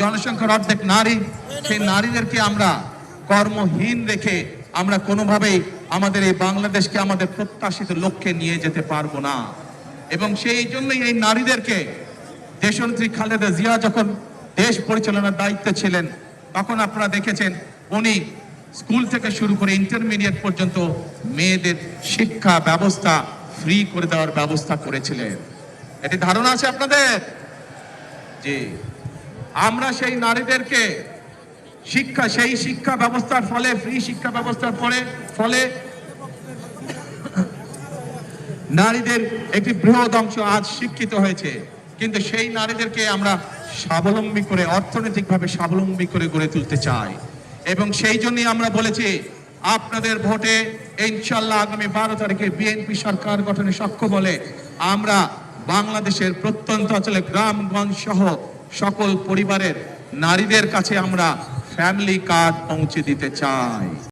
জনসংখ্যার অর্ধেক নারী, সেই নারীদেরকে আমরা কর্মহীন রেখে আমরা কোনোভাবেই আমাদের এই বাংলাদেশকে আমাদের প্রত্যাশিত লক্ষ্যে নিয়ে যেতে পারবো না। এবং সেই জন্যই এই নারীদেরকে দেশনেত্রী খালেদা জিয়া যখন দেশ পরিচালনার দায়িত্বে ছিলেন, তখন আপনারা দেখেছেন উনি স্কুল থেকে শুরু করে ইন্টারমিডিয়েট পর্যন্ত মেয়েদের শিক্ষা ব্যবস্থা ফ্রি করে দেওয়ার ব্যবস্থা করেছিলেন। এটি ধারণা আছে আপনাদের? যে আমরা সেই নারীদেরকে সেই শিক্ষা ব্যবস্থার ফলে, ফ্রি শিক্ষা ব্যবস্থার ফলে নারীদের একটি বৃহৎ অংশ আজ শিক্ষিত হয়েছে। কিন্তু সেই নারীদেরকে আমরা স্বাবলম্বী করে, অর্থনৈতিকভাবে স্বাবলম্বী করে গড়ে তুলতে চাই। এবং সেই জন্যই আমরা বলেছি আপনাদের ভোটে ইনশাআল্লাহ আগামী 12 তারিখে বিএনপি সরকার গঠনে সক্ষম হলে আমরা বাংলাদেশের প্রত্যন্ত অঞ্চলে গ্রামগঞ্জ সহ সকল পরিবারের নারীদের কাছে আমরা ফ্যামিলি কার্ড পৌঁছে দিতে চাই।